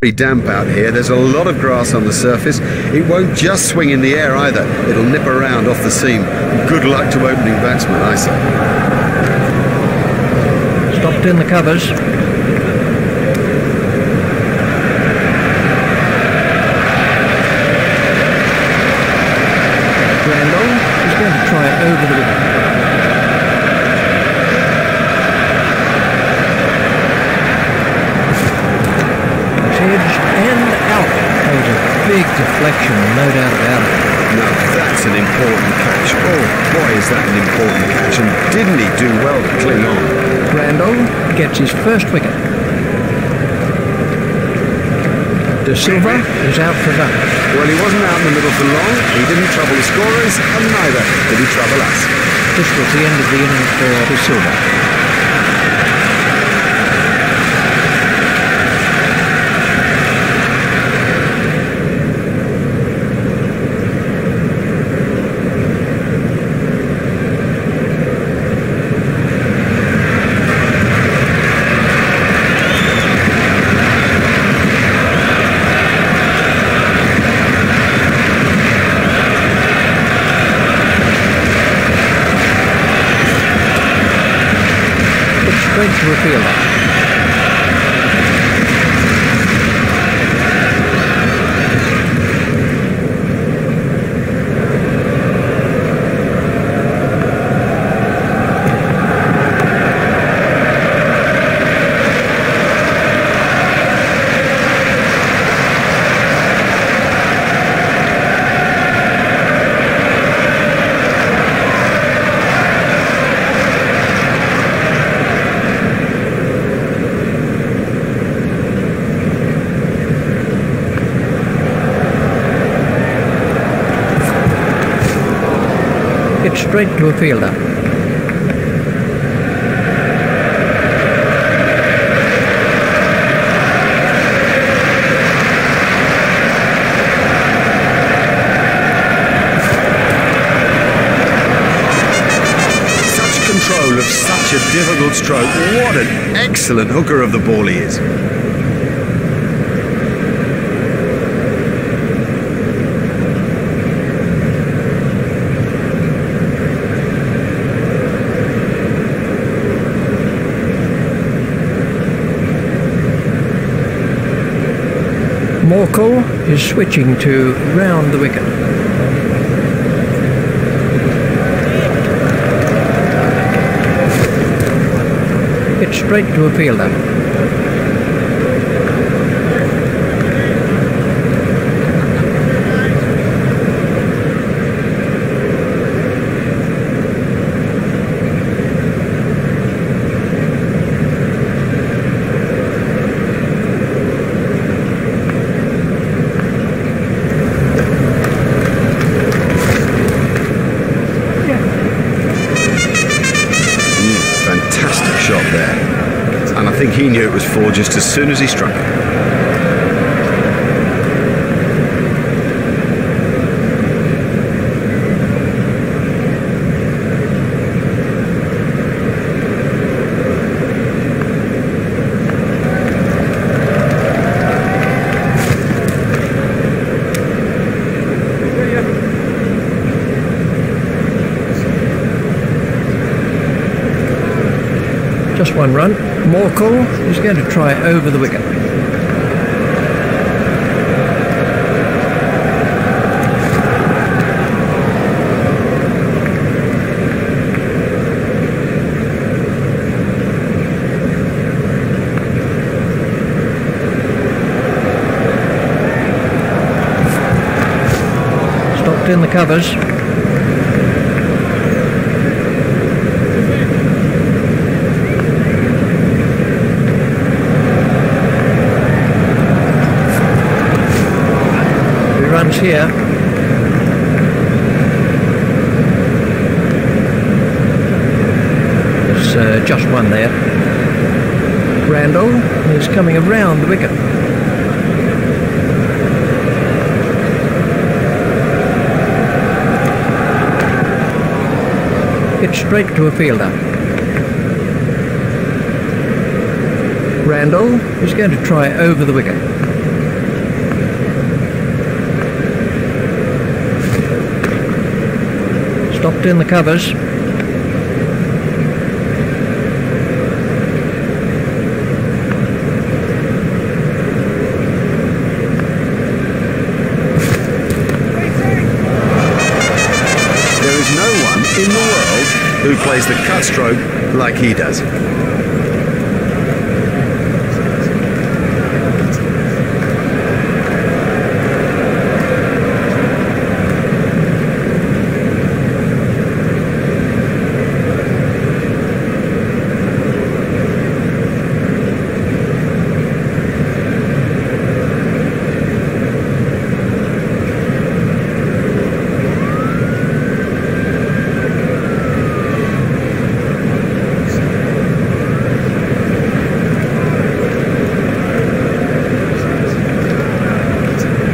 Very damp out here. There's a lot of grass on the surface. It won't just swing in the air either. It'll nip around off the seam. Good luck to opening batsmen, I say. Stopped in the covers. Randall is going to try it over the wicket. And out. That was a big deflection, no doubt about it. Now that's an important catch. Oh boy, is that an important catch, and didn't he do well to cling on? Randall gets his first wicket. De Silva is out for none. Well, he wasn't out in the middle for long. He didn't trouble the scorers, and neither did he trouble us. This was the end of the innings for De Silva. Straight to a fielder. It's straight to a fielder. Such control of such a difficult stroke. What an excellent hooker of the ball he is. Morkel is switching to round the wicket. It's straight to a fielder. And I think he knew it was four just as soon as he struck it. Just one run. Morkel is going to try over the wicket. Stopped in the covers. Runs here. There's just one there. Randall is coming around the wicket. It's straight to a fielder. Randall is going to try over the wicket. Stopped in the covers. There is no one in the world who plays the cut stroke like he does.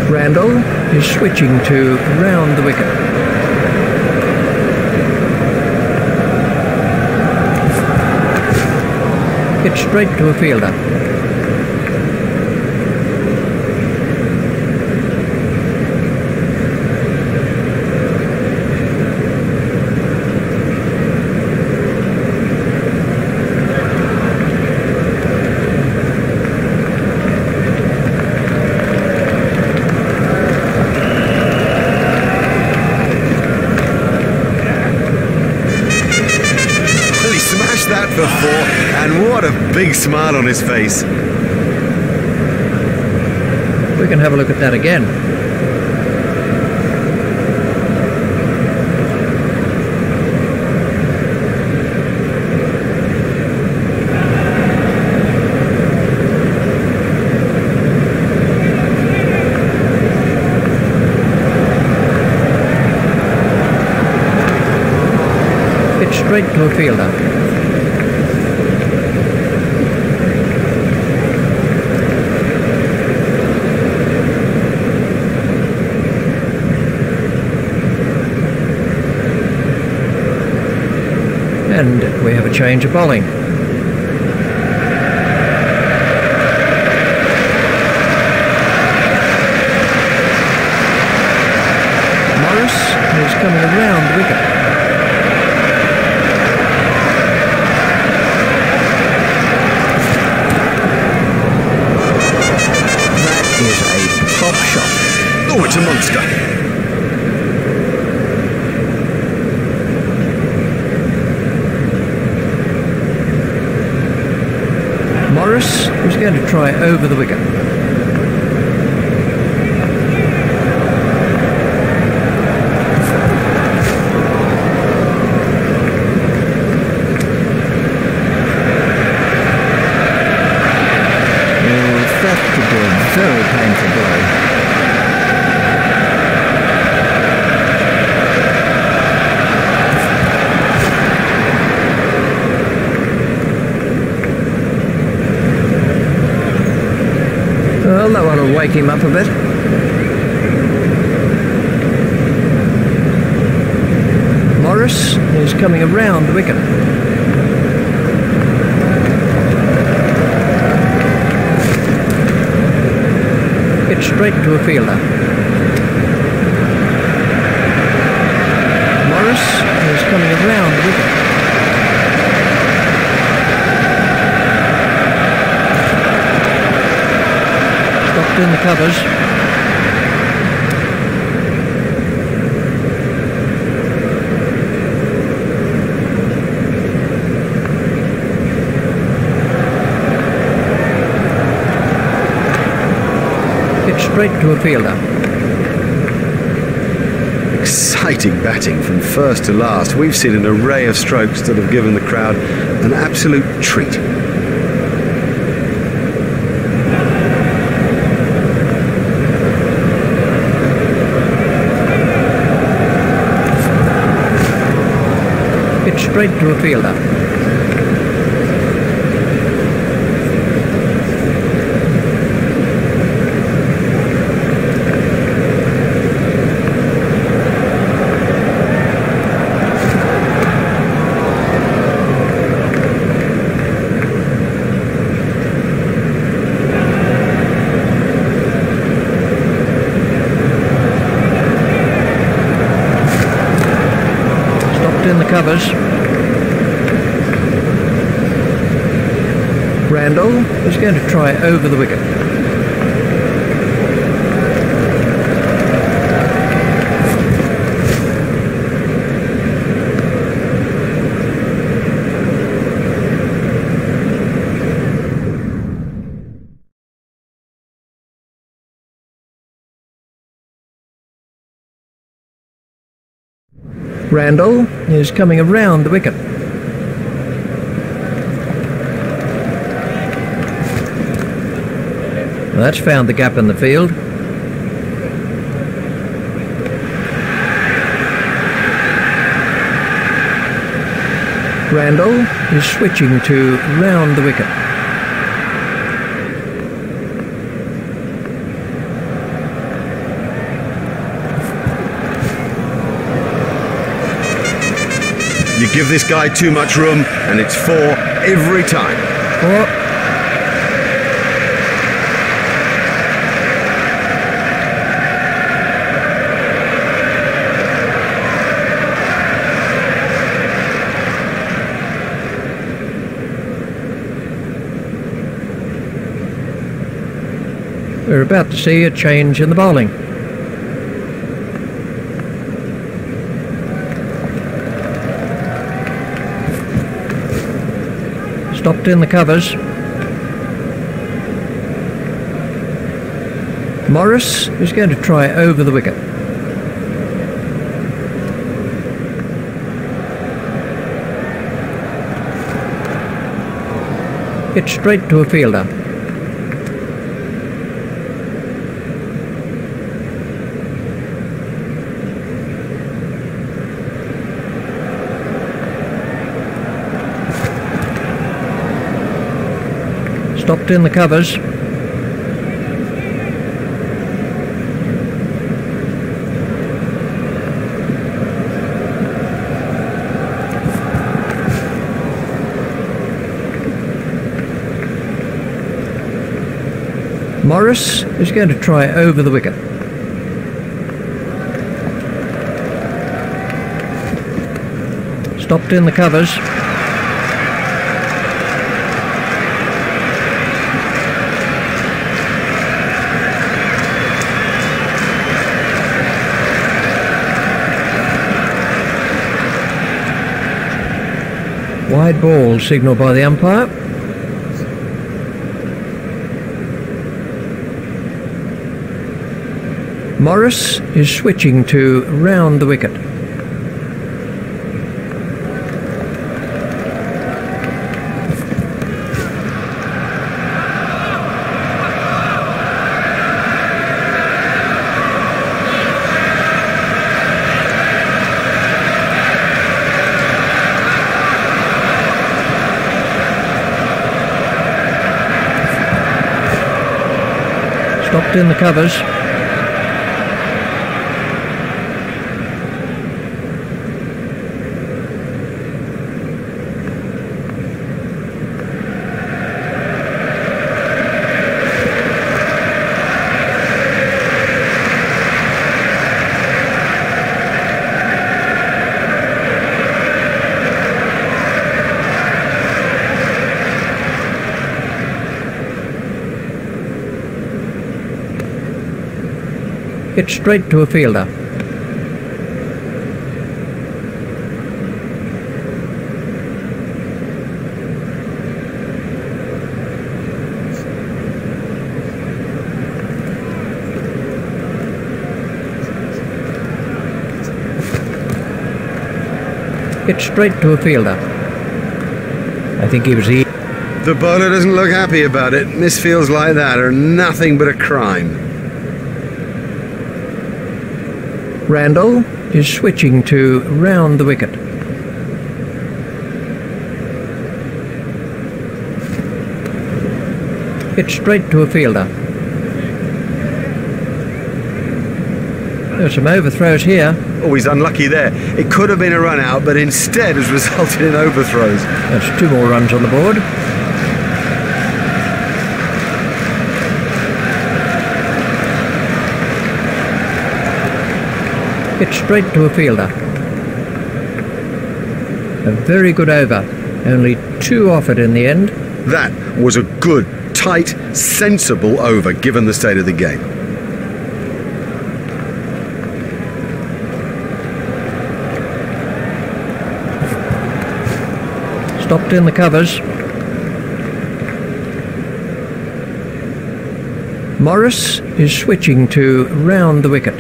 Randall is switching to round the wicket. Hit straight to a fielder. That before, and what a big smile on his face. We can have a look at that again. Hit straight to a fielder. And we have a change of bowling. Morris is coming around the wicket. That is a top shot. Oh, it's a monster. Morris is going to try over the wicket. That could be a very painful blow. Well, that one will wake him up a bit. Morris is coming around the wicket. Hit straight to a fielder. Morris is coming around the wicket. In the covers. Hit straight to a fielder. Exciting batting from first to last. We've seen an array of strokes that have given the crowd an absolute treat. Straight to a fielder. in the covers. Randall is going to try over the wicket. Randall is coming around the wicket. That's found the gap in the field. Randall is switching to round the wicket. You give this guy too much room and it's 4 every time. 4. We're about to see a change in the bowling. Stopped in the covers. Morris is going to try over the wicket. Hit straight to a fielder. Stopped in the covers. Morris is going to try over the wicket. Stopped in the covers. Wide ball signalled by the umpire. Morris is switching to round the wicket. Stopped in the covers. Hit straight to a fielder. Hit straight to a fielder. I think he was here. The bowler doesn't look happy about it. Misfields like that are nothing but a crime. Randall is switching to round the wicket. Hit straight to a fielder. There's some overthrows here. Oh, he's unlucky there. It could have been a run out, but instead has resulted in overthrows. That's 2 more runs on the board. Hit straight to a fielder. A very good over. Only 2 off it in the end. That was a good, tight, sensible over, given the state of the game. Stopped in the covers. Morris is switching to round the wicket.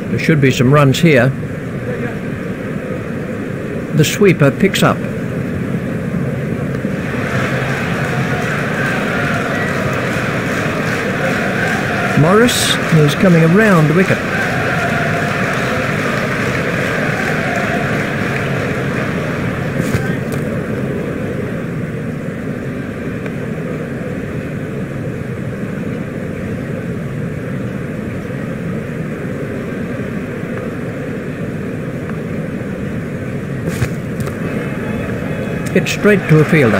There should be some runs here. The sweeper picks up. Morris is coming around the wicket. Hit straight to a fielder.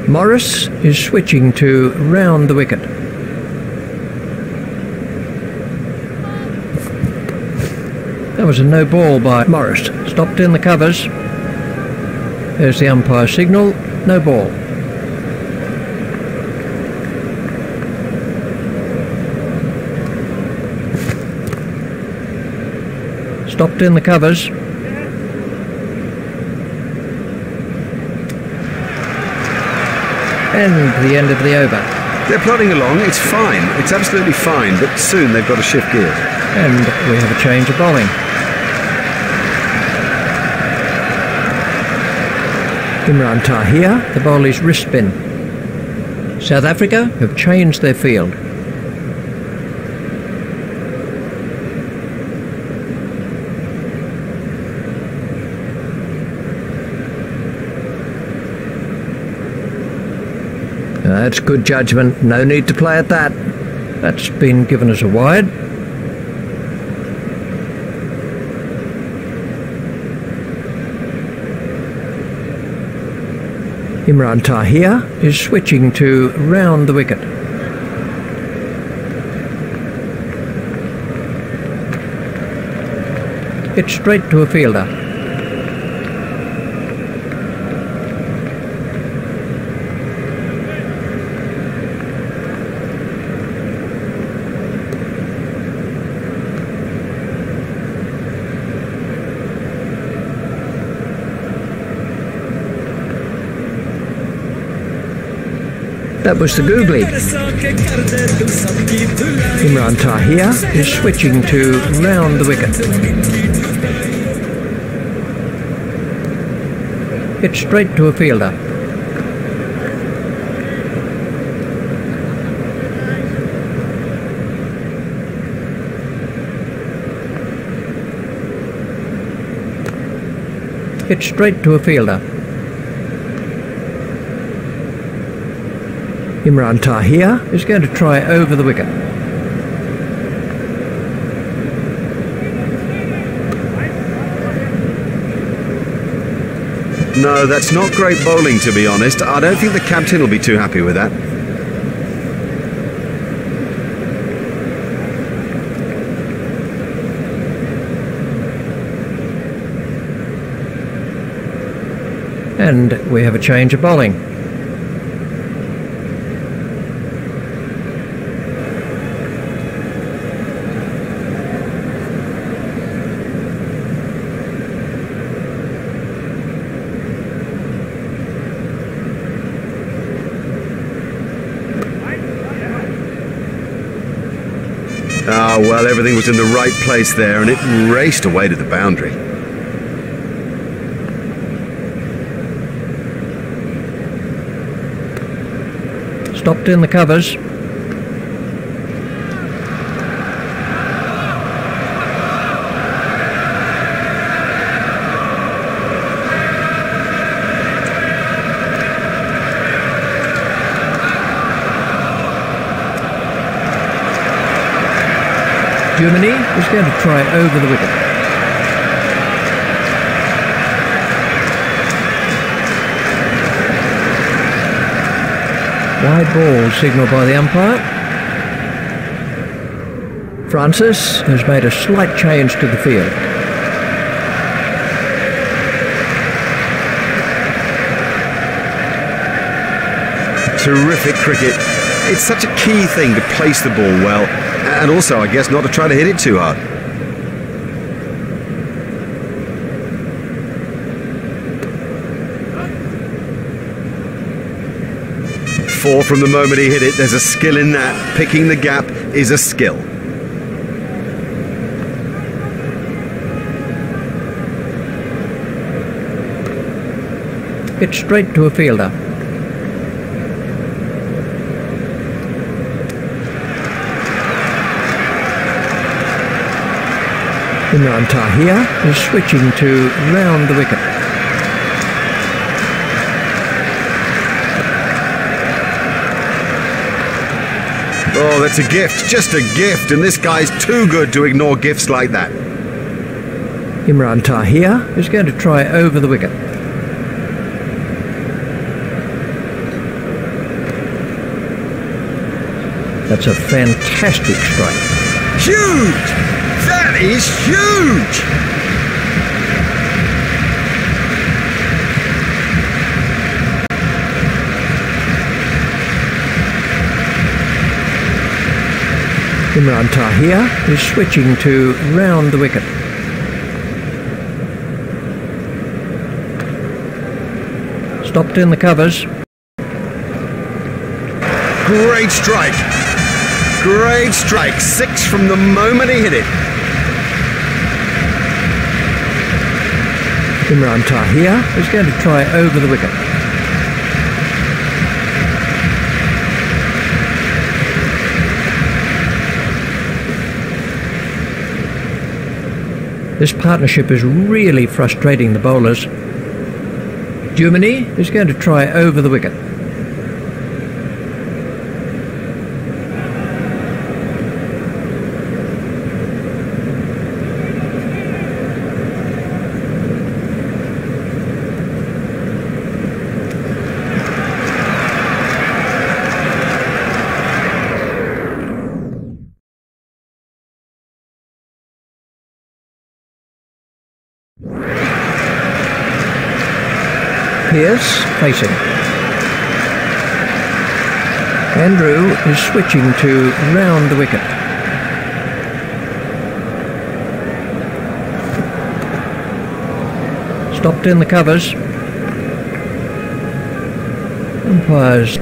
Morris is switching to round the wicket. That was a no ball by Morris. Stopped in the covers. There's the umpire signal. No ball. Stopped in the covers. And the end of the over. They're plodding along. It's fine. It's absolutely fine. But soon they've got to shift gears. And we have a change of bowling. Imran Tahir, the bowl is wrist spin. South Africa have changed their field. That's good judgment. No need to play at that. That's been given as a wide. Imran Tahir is switching to round the wicket. Hit straight to a fielder. That was the googly. Imran Tahir is switching to round the wicket. Hit straight to a fielder. Hit straight to a fielder. Imran Tahir is going to try over the wicket. No, that's not great bowling, to be honest. I don't think the captain will be too happy with that. And we have a change of bowling. Ah, well, everything was in the right place there, and it raced away to the boundary. Stopped in the covers. Germany is going to try over the wicket. Wide ball signalled by the umpire. Francis has made a slight change to the field. Terrific cricket. It's such a key thing to place the ball well, and also, I guess, not to try to hit it too hard. Four from the moment he hit it. There's a skill in that. Picking the gap is a skill. Hit straight to a fielder. Imran Tahir is switching to round the wicket. Oh, that's a gift, just a gift, and this guy's too good to ignore gifts like that. Imran Tahir is going to try over the wicket. That's a fantastic strike. Huge! That is huge! Imran Tahir is switching to round the wicket. Stopped in the covers. Great strike. Great strike. 6 from the moment he hit it. Imran Tahir is going to try over the wicket. This partnership is really frustrating the bowlers. Germany is going to try over the wicket. Pierce facing. Andrew is switching to round the wicket. Stopped in the covers. Umpires.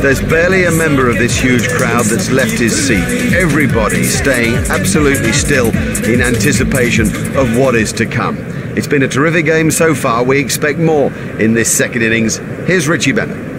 There's barely a member of this huge crowd that's left his seat. Everybody staying absolutely still in anticipation of what is to come. It's been a terrific game so far. We expect more in this second innings. Here's Richie Bennett.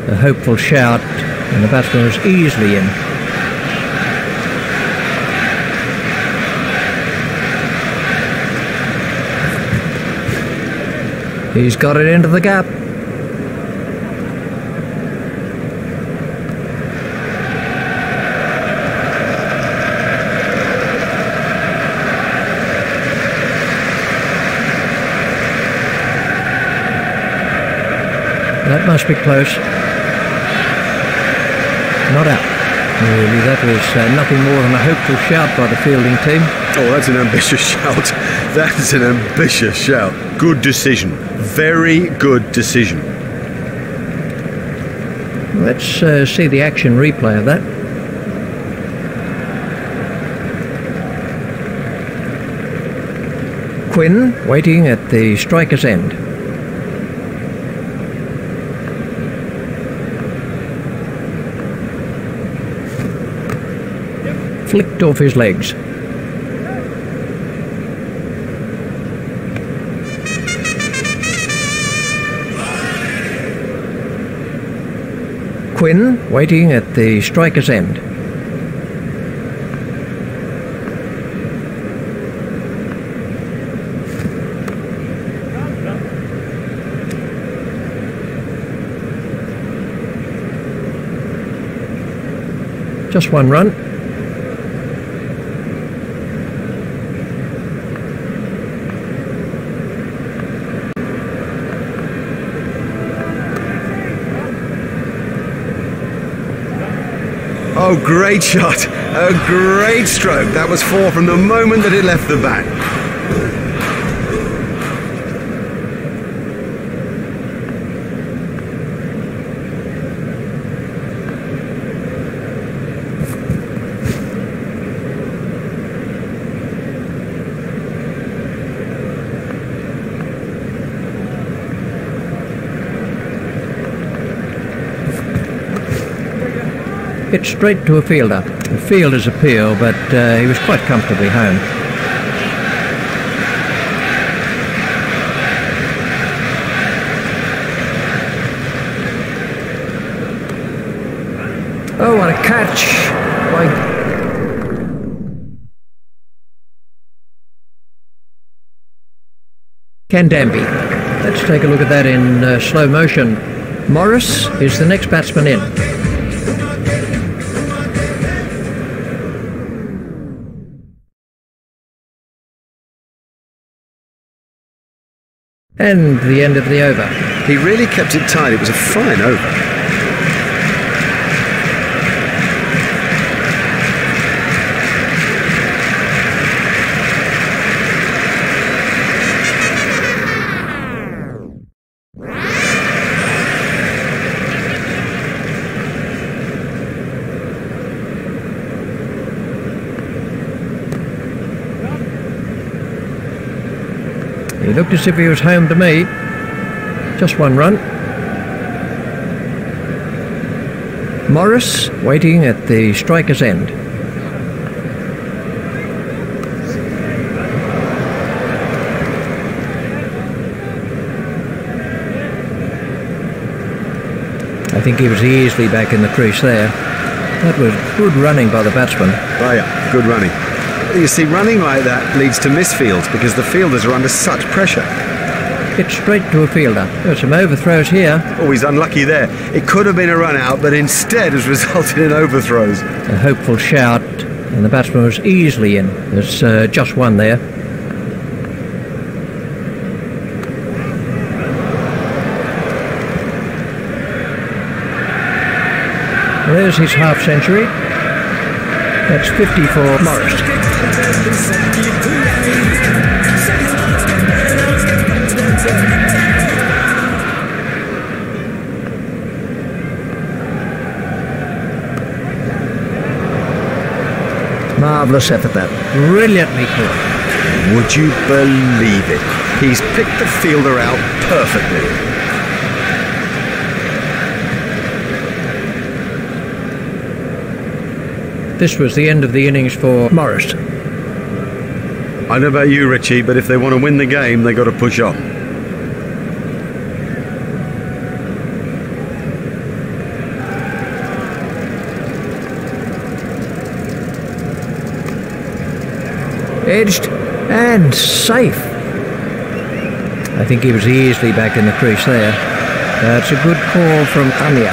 A hopeful shout, and the batsman was easily in. He's got it into the gap. That must be close. Not out. Really, that was nothing more than a hopeful shout by the fielding team. Oh, that's an ambitious shout. That's an ambitious shout. Good decision. Very good decision. Let's see the action replay of that. Quinn waiting at the striker's end. flicked off his legs. Quinn waiting at the striker's end. Just one run. Oh, great shot. A great stroke. That was 4 from the moment that it left the bat. Hit straight to a fielder. The fielder's appeal, but he was quite comfortably home. Oh, what a catch by Kandambi. Let's take a look at that in slow motion. Morris is the next batsman in. And the end of the over. He really kept it tight. It was a fine over. He looked as if he was home to me. Just one run. Morris waiting at the striker's end. I think he was easily back in the crease there. That was good running by the batsman. Oh yeah, good running. You see, running like that leads to misfields because the fielders are under such pressure. Hit straight to a fielder. There's some overthrows here. Oh, he's unlucky there. It could have been a run out, but instead has resulted in overthrows. A hopeful shout, and the batsman was easily in. There's just one there. There's his half century. That's 50 for Morris. Marvellous effort that. Brilliantly caught. Would you believe it? He's picked the fielder out perfectly. This was the end of the innings for Morris. I don't know about you, Richie, but if they want to win the game, they've got to push on. Edged and safe. I think he was easily back in the crease there. That's a good call from Anya.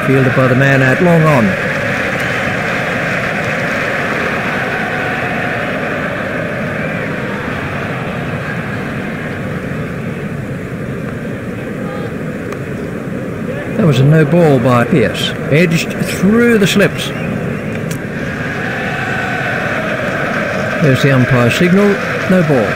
Fielded by the man out long on. That was a no ball by Pierce. Edged through the slips. There's the umpire signal. No ball.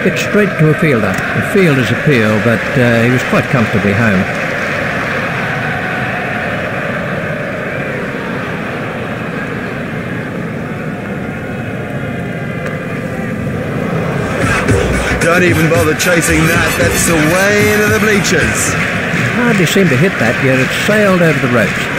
Hit straight to a fielder. The fielder's appeal, but he was quite comfortably home. Don't even bother chasing that. That's away into the bleachers. Hardly seemed to hit that, yet it sailed over the ropes.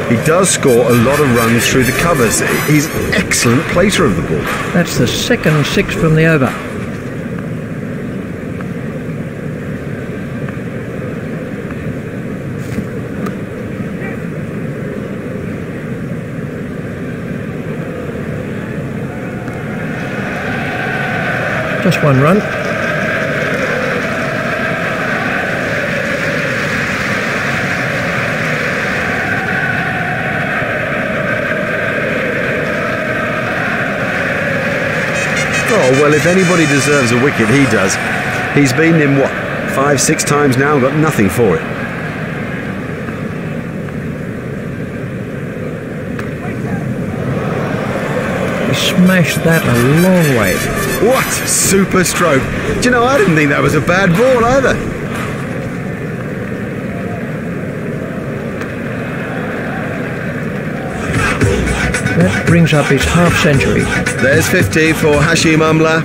He does score a lot of runs through the covers. He's an excellent plater of the ball. That's the second six from the over. Just one run. Oh, well, if anybody deserves a wicket, he does. He's beaten him, what, 5-6 times now and got nothing for it. He smashed that a long way. What super stroke. Do you know, I didn't think that was a bad ball either. That brings up his half-century. There's 50 for Hashim Amla.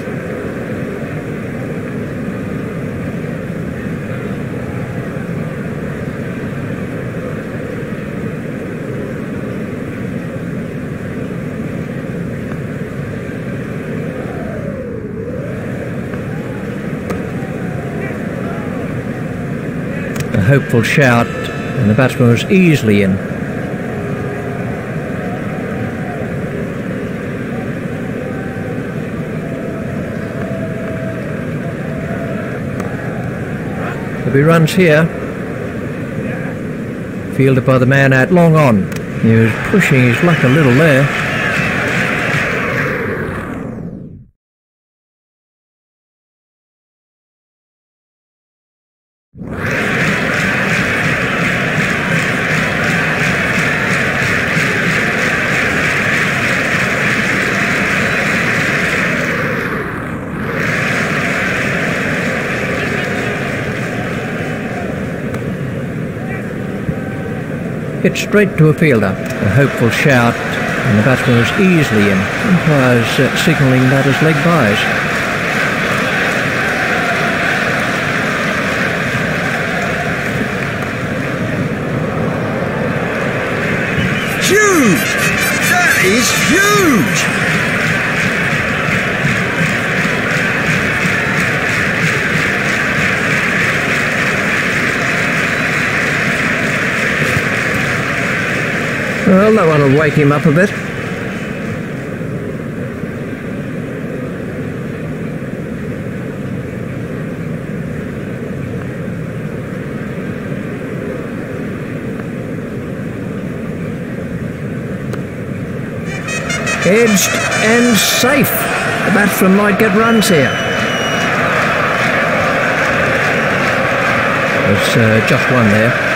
A hopeful shout, and the batsman was easily in. There'll be runs here. Fielded by the man out long on. He was pushing his luck a little there. Hit straight to a fielder. A hopeful shout, and the batsman was easily in. Umpires signalling that as leg byes. Huge! That is huge! Well, that one will wake him up a bit. Edged and safe. The batsman might get runs here. There's just one there.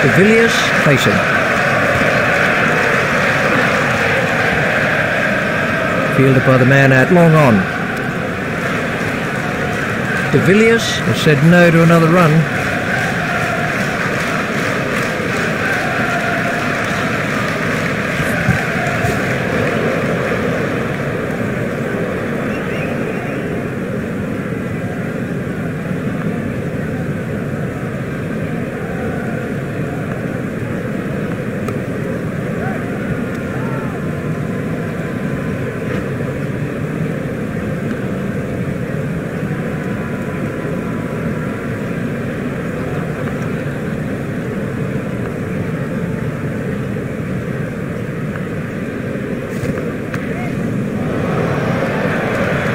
De Villiers facing. Fielded by the man out long on. De Villiers has said no to another run.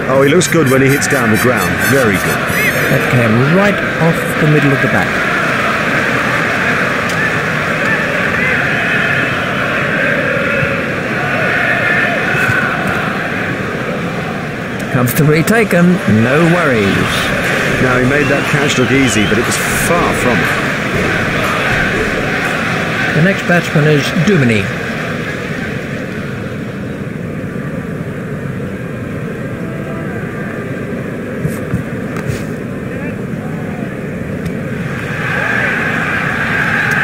Oh, he looks good when he hits down the ground. Very good. That came right off the middle of the bat. Comfortably taken, no worries. Now, he made that catch look easy, but it was far from it. The next batsman is Duminy.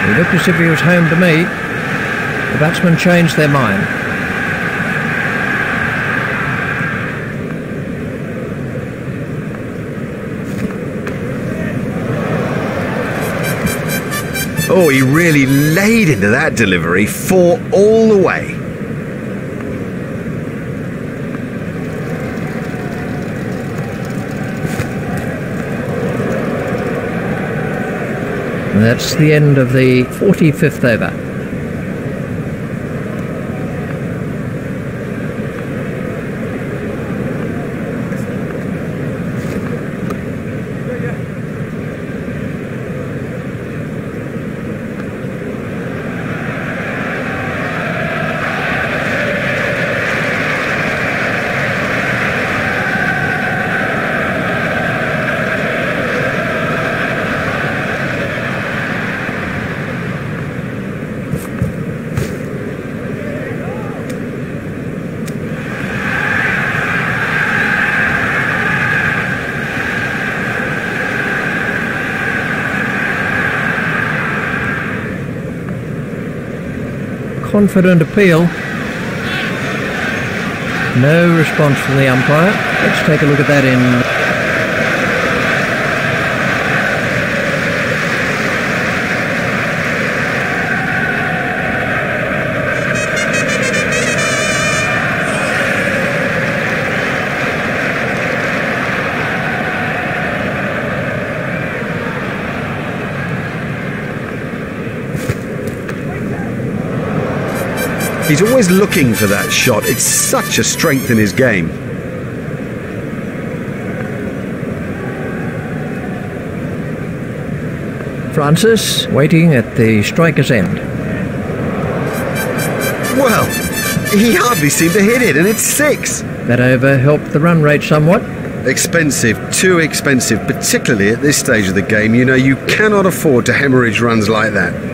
He looked as if he was home to me. The batsmen changed their mind. Oh, he really laid into that delivery, 4 all the way. And that's the end of the 45th over. Confident appeal. No response from the umpire. Let's take a look at that in... He's always looking for that shot. It's such a strength in his game. Francis waiting at the striker's end. Well, he hardly seemed to hit it, and it's 6. That over helped the run rate somewhat. Expensive, too expensive, particularly at this stage of the game. You know, you cannot afford to hemorrhage runs like that.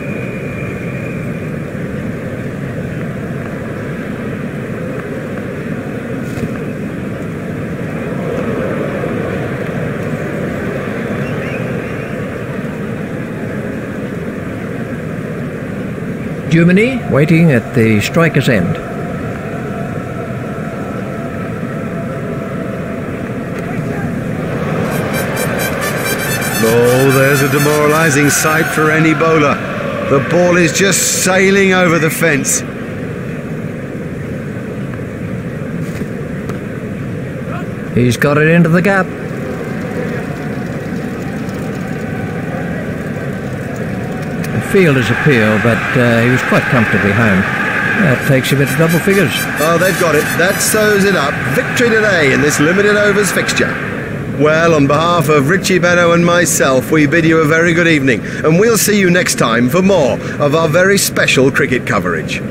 Duminy waiting at the striker's end. Oh, there's a demoralising sight for any bowler. The ball is just sailing over the fence. He's got it into the gap. Fielder's appeal, but he was quite comfortably home. That takes him into double figures. Oh, they've got it. That sews it up. Victory today in this limited overs fixture. Well, on behalf of Richie Benno and myself, we bid you a very good evening, and we'll see you next time for more of our very special cricket coverage.